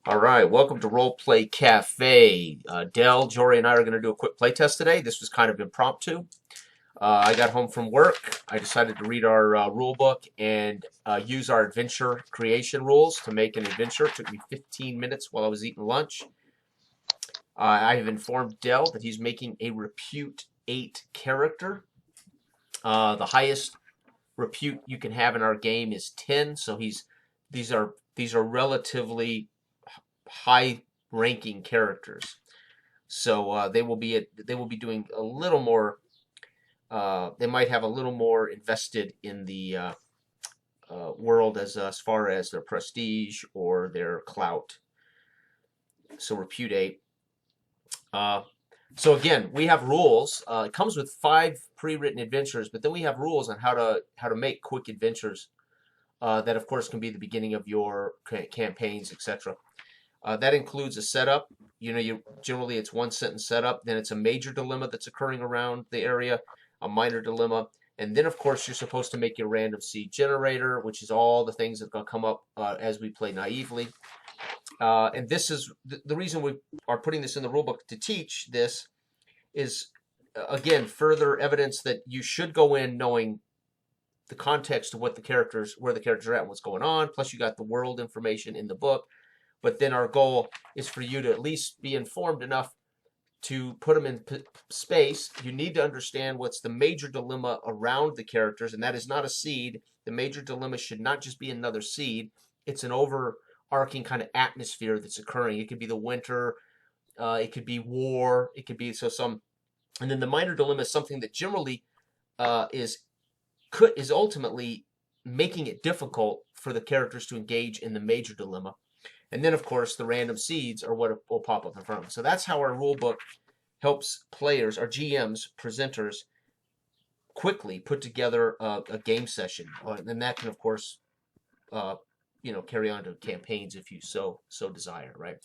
All right, welcome to Role Play Cafe. Dell, Jory, and I are going to do a quick play test today. This was kind of impromptu. I got home from work. I decided to read our rule book and use our adventure creation rules to make an adventure. It took me 15 minutes while I was eating lunch. I have informed Dell that he's making a Repute 8 character. The highest repute you can have in our game is 10, so these are relatively high ranking characters. So they will be doing a little more. They might have a little more invested in the world as far as their prestige or their clout. So repudiate. Uh, so again, we have rules. It comes with 5 pre-written adventures, but then we have rules on how to make quick adventures. That of course can be the beginning of your campaigns, etc. That includes a setup. Generally it's one sentence setup. Then it's a major dilemma that's occurring around the area, a minor dilemma, and then of course you're supposed to make your random seed generator, which is all the things that are going to come up as we play naively. And this is the reason we are putting this in the rulebook to teach this is again further evidence that you should go in knowing the context of where the characters are at, and what's going on. Plus you got the world information in the book. But then our goal is for you to at least be informed enough to put them in space. You need to understand what's the major dilemma around the characters, and that is not a seed. The major dilemma should not just be another seed. It's an overarching kind of atmosphere that's occurring. It could be the winter, it could be war, it could be and then the minor dilemma is something that generally is ultimately making it difficult for the characters to engage in the major dilemma. And then, of course, the random seeds are what will pop up in front of them. So that's how our rule book helps players, our GMs, presenters, quickly put together a game session. And that can, of course, carry on to campaigns if you so desire, right?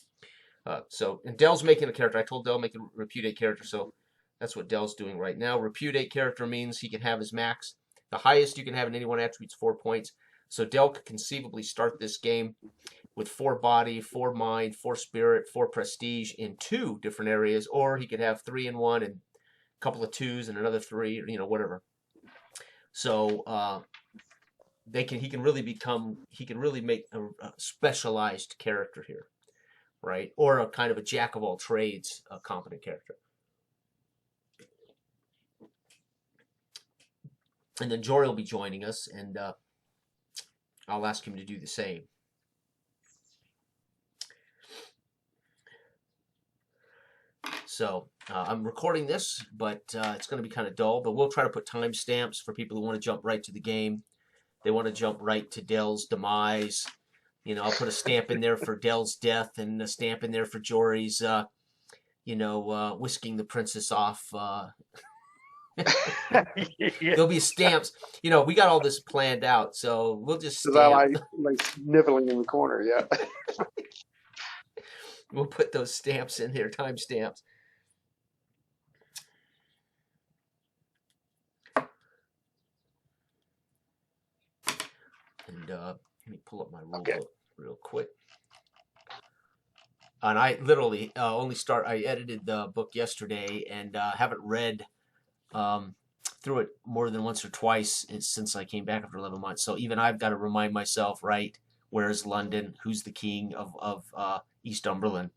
And Dell's making a character. I told Dell make a repudiate character, so that's what Dell's doing right now. Repudiate character means he can have his max. The highest you can have in any one attribute is 4 points. So Dell could conceivably start this game with 4 body, 4 mind, 4 spirit, 4 prestige in 2 different areas, or he could have 3 in one and a couple of 2s and another 3, whatever. So he can really make a specialized character here, right? Or a kind of a jack of all trades, competent character. And then Jory will be joining us, and I'll ask him to do the same. So I'm recording this, but it's going to be kind of dull. But we'll try to put timestamps for people who want to jump right to the game. They want to jump right to Dell's demise. I'll put a stamp in there for Dell's death and a stamp in there for Jory's, whisking the princess off. Yeah, There'll be stamps. We got all this planned out, so we'll just because I stamp. like sniveling in the corner. Yeah. We'll put those stamps in there, timestamps. And let me pull up my rule book real quick. And I literally I edited the book yesterday and haven't read through it more than once or twice since I came back after 11 months. So even I've got to remind myself, right, where's London? Who's the king of Eastumberland?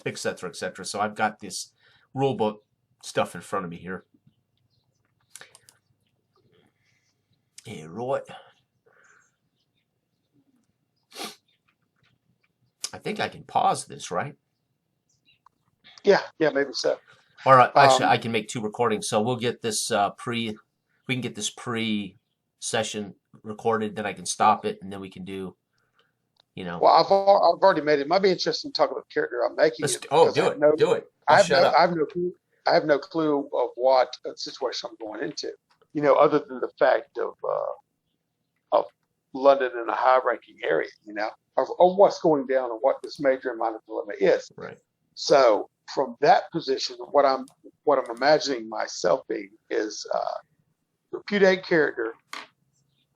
Etc., etc. So I've got this rule book stuff in front of me here. Yeah, right. I think I can pause this, right? Yeah, maybe so. Or actually, Um, I can make 2 recordings. So we'll get this we can get this pre-session recorded. Then I can stop it, and then we can do, you know. well, I've already made it. It might be interesting to talk about the character I'm making Let's it because do it, do it. I'll shut I up. have no clue. I have no clue of what situation I'm going into. Other than the fact of London in a high-ranking area. Of what's going down and what this major and minor dilemma is. Right. So from that position, what I'm imagining myself being is repudiate character,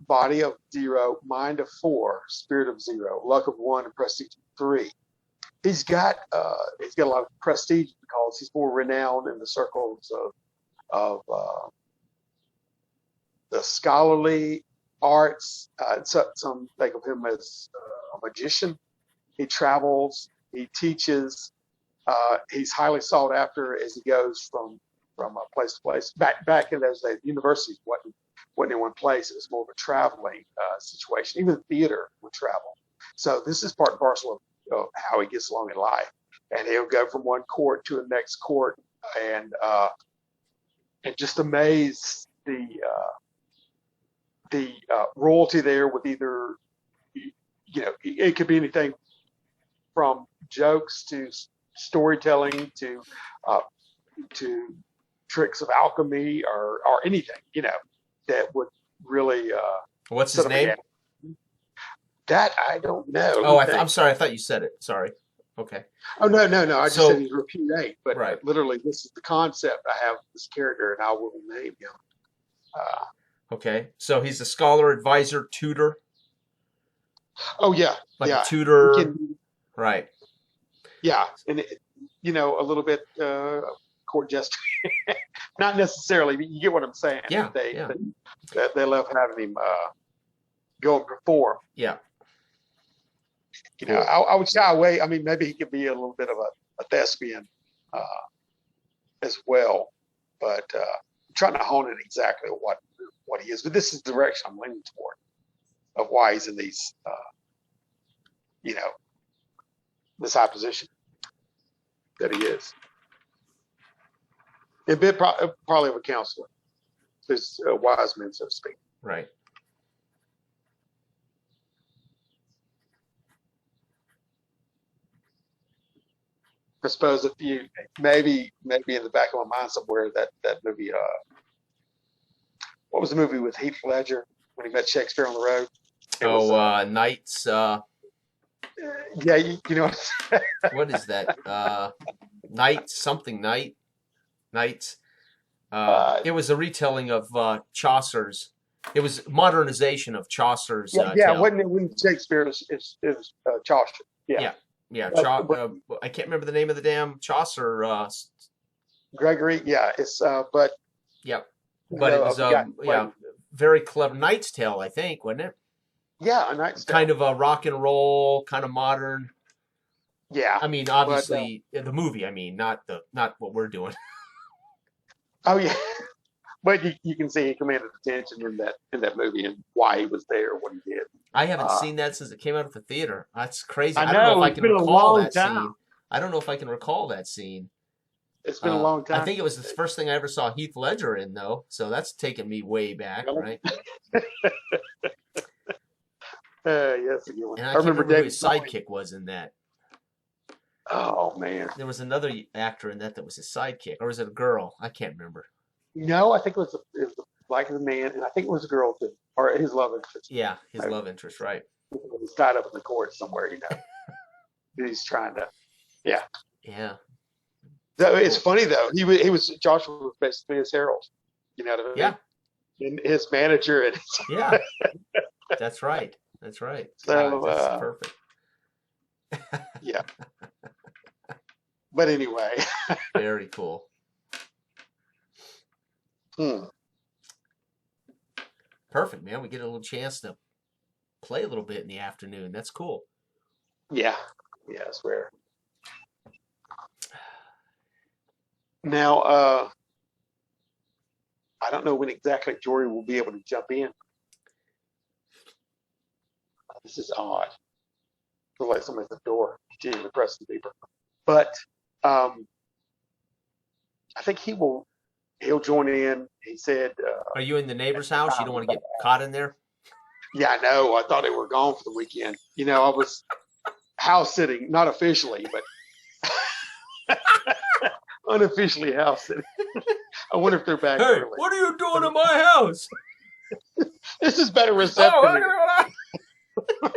body of 0, mind of 4, spirit of 0, luck of 1, and prestige of 3. he's got a lot of prestige because he's more renowned in the circles of the scholarly arts. Some think of him as a magician. He travels, he teaches. He's highly sought after as he goes from place to place. Back in those days, universities wasn't in one place. It was more of a traveling situation. Even theater would travel. So this is part and parcel of how he gets along in life. And he'll go from one court to the next court, and just amaze the royalty there with either, it could be anything from jokes to storytelling to tricks of alchemy or anything, that would really What's set his up name? that I don't know. Oh, I'm sorry. I thought you said it. Sorry. Okay. Oh, no. I just So- said he's repudiate, but Right. literally this is the concept. I have this character and I will name him. Okay. So he's a scholar, advisor, tutor, Oh yeah, like yeah. a tutor. He can- Right. yeah, and a little bit court jester, not necessarily. But you get what I'm saying. Yeah, They yeah. they love having him go and perform. Yeah. I would shy away. I mean, maybe he could be a little bit of a thespian as well, but I'm trying to hone in exactly what he is. But this is the direction I'm leaning toward of why he's in these, this high position that he is. A bit probably of a counselor, his wise men, so to speak. Right. I suppose if you maybe in the back of my mind somewhere that movie, what was the movie with Heath Ledger when he met Shakespeare on the road? It was, Knights. yeah, you know, What is that? Knights. Something. Knights. It was a retelling of Chaucer's. It was modernization of Chaucer's. Tale. wasn't it when Shakespeare is Chaucer? Yeah. Yeah. But- I can't remember the name of the damn Chaucer. Gregory, yeah, it's but Yeah. But it was very clever. Knight's Tale, I think, wasn't it? yeah, a Knight's Tale. Kind of a rock and roll, kind of modern. Yeah. I mean, obviously the movie. I mean, not what we're doing. Oh yeah. But you can see he commanded attention in that movie and why he was there, what he did. I haven't seen that since it came out at the theater. That's crazy. I I don't know know, if I it's can been a recall long that time. scene. I don't know if I can recall that scene. It's been a long time. I think it was the first thing I ever saw Heath Ledger in, though. So that's taken me way back, Really? right? Yes, again. And I I can't remember remember who David his Bowie. sidekick was in that. Oh man. There was another actor in that was his sidekick, or was it a girl? I can't remember. No, I think it was like the man, and I think it was a girl too, or his love interest. Yeah, his Right. love interest, right? He's tied up in the court somewhere, He's trying to. Yeah. Though it's funny though. He was Joshua was basically his herald. You know what I mean? Yeah. And his manager and Yeah. That's right. That's right. So, God, that's perfect. yeah. But anyway. Very cool. Perfect, man. We get a little chance to play a little bit in the afternoon. That's cool. Yeah. Yeah, it's rare. Now, I don't know when exactly Jory will be able to jump in. This is odd. Feels like somebody's at the door, continuing to press the beeper. But I think he'll join in. He said, Are you in the neighbor's house? You don't want to get caught in there? yeah, I know. I thought they were gone for the weekend. I was house sitting, not officially, but unofficially house sitting. I wonder if they're back Hey, early. what are you doing in my house? This is better reception. Oh, look at what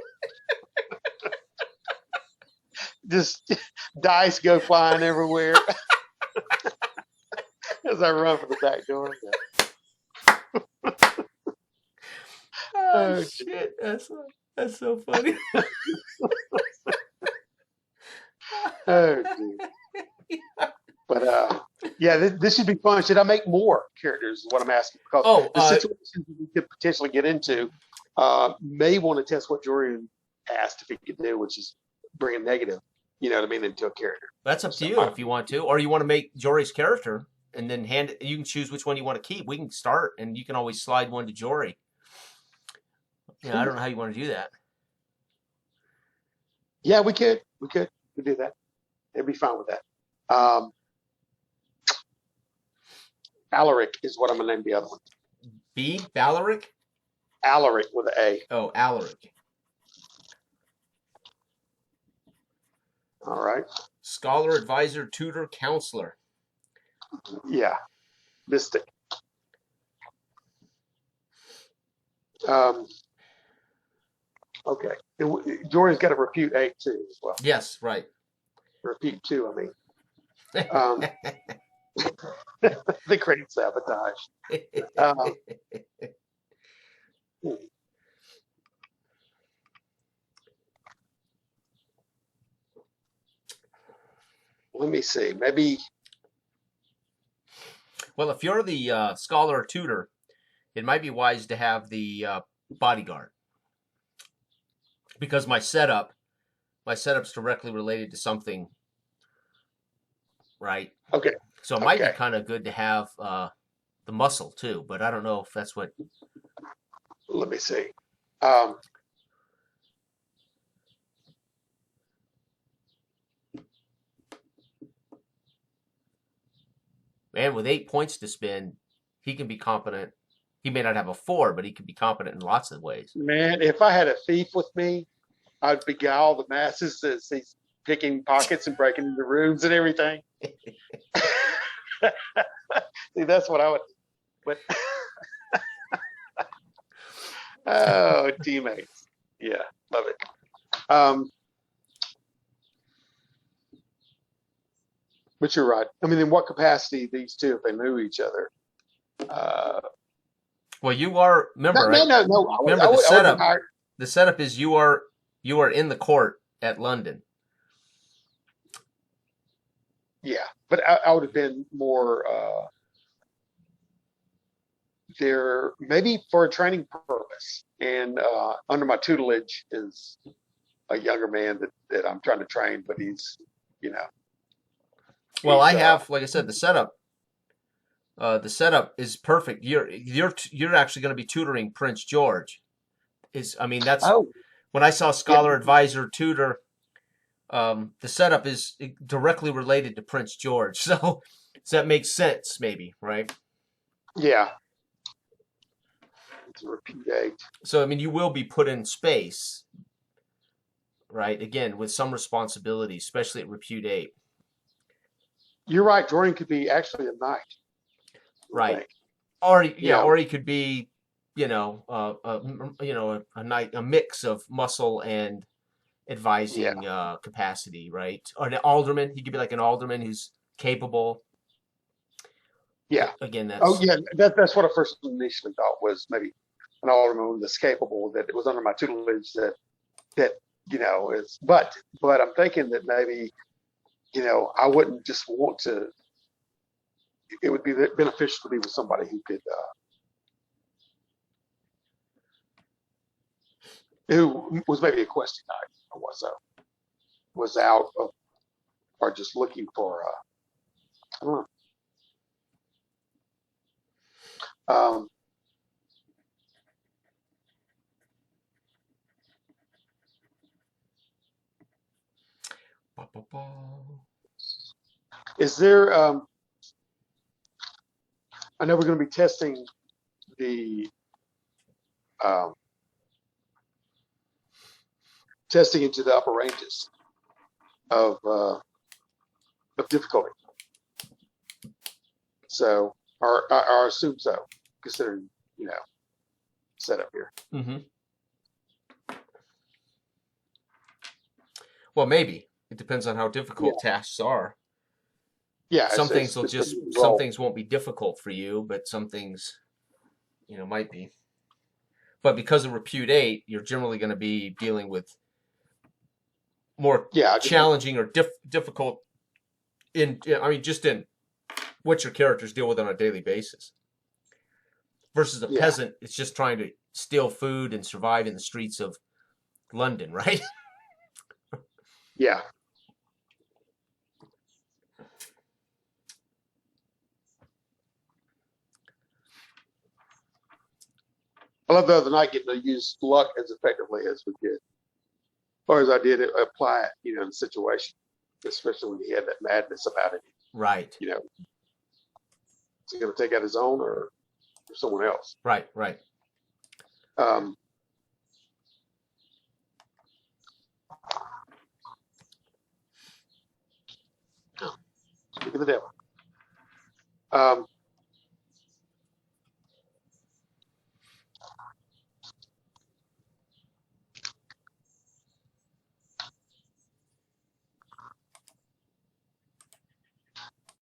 Just dice go flying everywhere as I run for the back door. Oh, shit. That's so funny. Oh, dude. But yeah, this should be fun. Should I make more characters? Is what I'm asking because Oh, the situations that we could potentially get into may want to test what Jordan asked if he could do, which is bring a negative. You know what I mean, into a character. that's up to So you if you want to, or you want to make Jory's character and then hand it. You can choose which one you want to keep. We can start, and you can always slide one to Jory. Yeah, I don't know how you want to do that. yeah, we could do that. They'd be fine with that. Alaric is what I'm gonna name the other one. B. Valeric. Alaric with an A. Oh, Alaric. All right. Scholar, advisor, tutor, counselor. Yeah. Mystic. Um, okay. Jordan's got to repute 8 too as well. Yes, right. Repute 2, I mean. Um, the great sabotage. Um, let me see. Maybe. Well, if you're the scholar or tutor, it might be wise to have the bodyguard because my setup's directly related to something, right? Okay. So it might be Okay. kind of good to have the muscle too, but I don't know if that's what. Let me see. Um, Man, with 8 points to spend, he can be competent. He may not have a 4, but he can be competent in lots of ways. man, if I had a thief with me, I'd beguile the masses as he's picking pockets and breaking into rooms and everything. See, that's what I would. But oh, teammates, yeah, love it. But you're right. I mean, in what capacity these two, if they knew each other? Uh, Well, you are. Remember, no, right? no, no, no. Remember I the would setup. hire. The setup is you are in the court at London. Yeah, but I would have been more there, maybe for a training purpose. And under my tutelage is a younger man that I'm trying to train, but he's, you know, Well, I he's have, like I said, the setup. The setup is perfect. You're actually going to be tutoring Prince George. I mean, that's oh when I saw yeah, scholar, advisor, tutor. The setup is directly related to Prince George, so that makes sense, maybe, right? yeah. It's a repeat 8. So I mean, you will be put in space, right? Again, with some responsibility, especially at repute 8, You're right. Jordan could be actually a knight. I right? think. Or You yeah, know, or he could be, a mix of muscle and yeah, advising capacity, right? Or an alderman. He could be like an alderman who's capable. yeah. Again, Oh that's yeah, that's what I first initially thought was maybe an alderman that's capable that it was under my tutelage that is. But I'm thinking that maybe I wouldn't just want to. It would be beneficial to be with somebody who could who was maybe a questing knight or was out of or just looking for I don't know. Is there I know we're going to be testing the um, testing into the upper ranges of difficulty. So, or I assume so, considering setup here. hmm Well, maybe it depends on how Yeah, difficult tasks are. yeah. Some things will It's just pretty some roll. things won't be difficult for you, but some things might be. But because of repute 8, you're generally going to be dealing with more Yeah, I just challenging or difficult just in what your characters deal with on a daily basis. Versus a yeah, peasant, it's just trying to steal food and survive in the streets of London, right? yeah. I love the other night getting to use luck as effectively as we could, or as I did apply it, in the situation, especially when he had that madness about it. Right, You know, is he going to take out his own or someone else? right, right. Um, Speak of the devil.